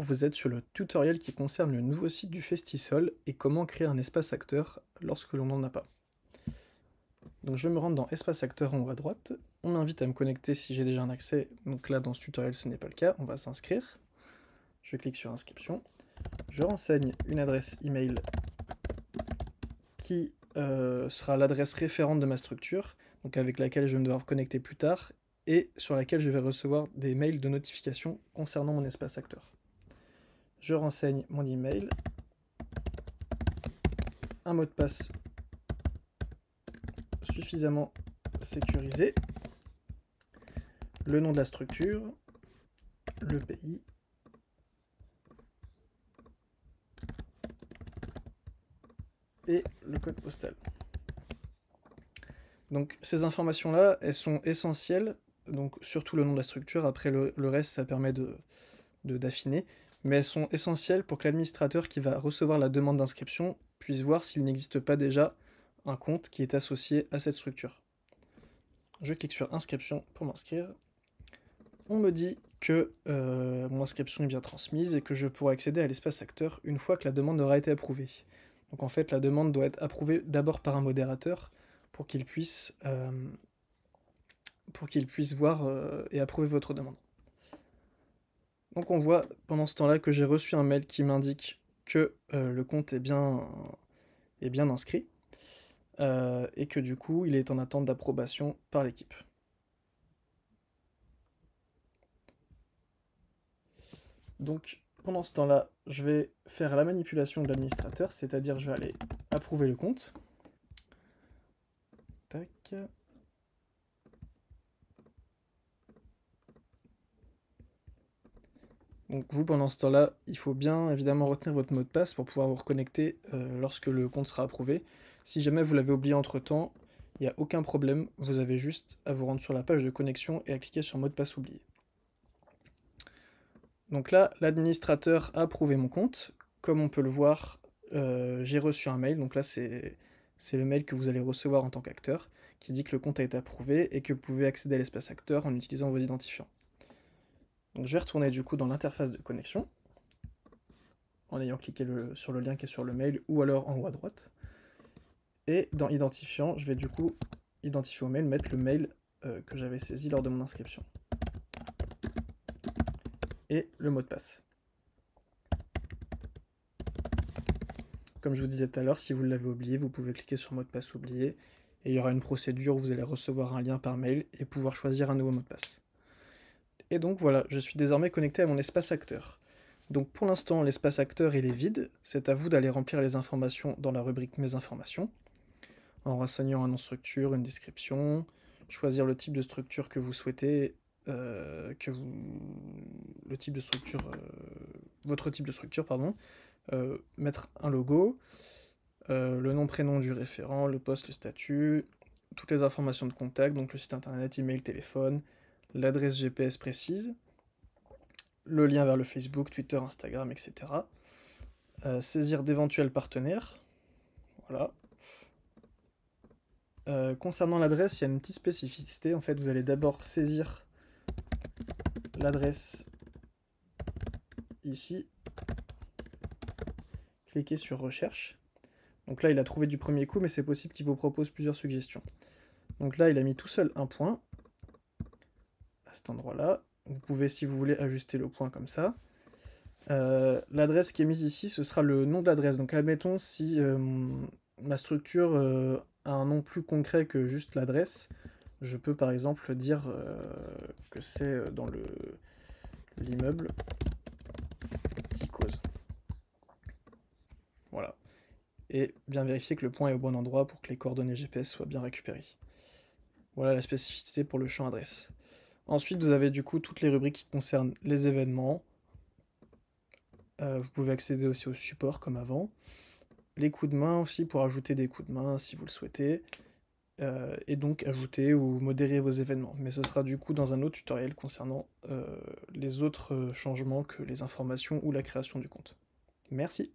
Vous êtes sur le tutoriel qui concerne le nouveau site du Festisol et comment créer un espace acteur lorsque l'on n'en a pas. Donc je vais me rendre dans espace acteur en haut à droite. On m'invite à me connecter si j'ai déjà un accès. Donc là dans ce tutoriel ce n'est pas le cas, on va s'inscrire. Je clique sur inscription. Je renseigne une adresse email qui sera l'adresse référente de ma structure, donc avec laquelle je vais devoir me connecter plus tard et sur laquelle je vais recevoir des mails de notification concernant mon espace acteur. Je renseigne mon email, un mot de passe suffisamment sécurisé, le nom de la structure, le pays, et le code postal. Donc ces informations-là, elles sont essentielles, donc surtout le nom de la structure, après le reste ça permet d'affiner, mais elles sont essentielles pour que l'administrateur qui va recevoir la demande d'inscription puisse voir s'il n'existe pas déjà un compte qui est associé à cette structure. Je clique sur inscription pour m'inscrire. On me dit que mon inscription est bien transmise et que je pourrai accéder à l'espace acteur une fois que la demande aura été approuvée. Donc en fait la demande doit être approuvée d'abord par un modérateur pour qu'il puisse voir et approuver votre demande. Donc on voit pendant ce temps-là que j'ai reçu un mail qui m'indique que le compte est bien inscrit et que du coup il est en attente d'approbation par l'équipe. Donc pendant ce temps-là, je vais faire la manipulation de l'administrateur, c'est-à-dire je vais aller approuver le compte. Tac. Donc vous, pendant ce temps-là, il faut bien évidemment retenir votre mot de passe pour pouvoir vous reconnecter lorsque le compte sera approuvé. Si jamais vous l'avez oublié entre-temps, il n'y a aucun problème, vous avez juste à vous rendre sur la page de connexion et à cliquer sur mot de passe oublié. Donc là, l'administrateur a approuvé mon compte. Comme on peut le voir, j'ai reçu un mail, donc là c'est le mail que vous allez recevoir en tant qu'acteur, qui dit que le compte a été approuvé et que vous pouvez accéder à l'espace acteur en utilisant vos identifiants. Donc je vais retourner du coup dans l'interface de connexion, en ayant cliqué sur le lien qui est sur le mail, ou alors en haut à droite. Et dans identifiant, je vais du coup identifier au mail, mettre le mail que j'avais saisi lors de mon inscription. Et le mot de passe. Comme je vous disais tout à l'heure, si vous l'avez oublié, vous pouvez cliquer sur mot de passe oublié, et il y aura une procédure où vous allez recevoir un lien par mail et pouvoir choisir un nouveau mot de passe. Et donc voilà, je suis désormais connecté à mon espace acteur. Donc pour l'instant, l'espace acteur il est vide, c'est à vous d'aller remplir les informations dans la rubrique Mes informations, en renseignant un nom structure, une description, choisir le type de structure que vous souhaitez, le type de structure, votre type de structure, pardon, mettre un logo, le nom prénom du référent, le poste, le statut, toutes les informations de contact, donc le site internet, email, téléphone, l'adresse GPS précise, le lien vers le Facebook, Twitter, Instagram, etc. Saisir d'éventuels partenaires. Voilà. Concernant l'adresse, il y a une petite spécificité. En fait, vous allez d'abord saisir l'adresse ici. Cliquez sur recherche. Donc là, il a trouvé du premier coup, mais c'est possible qu'il vous propose plusieurs suggestions. Donc là, il a mis tout seul un point à cet endroit-là. Vous pouvez, si vous voulez, ajuster le point comme ça. L'adresse qui est mise ici, ce sera le nom de l'adresse. Donc admettons si ma structure a un nom plus concret que juste l'adresse, je peux par exemple dire que c'est dans l'immeuble Ticose. Voilà. Et bien vérifier que le point est au bon endroit pour que les coordonnées GPS soient bien récupérées. Voilà la spécificité pour le champ adresse. Ensuite, vous avez du coup toutes les rubriques qui concernent les événements. Vous pouvez accéder aussi au support comme avant. Les coups de main aussi pour ajouter des coups de main si vous le souhaitez. Et donc ajouter ou modérer vos événements. Mais ce sera du coup dans un autre tutoriel concernant les autres changements que les informations ou la création du compte. Merci.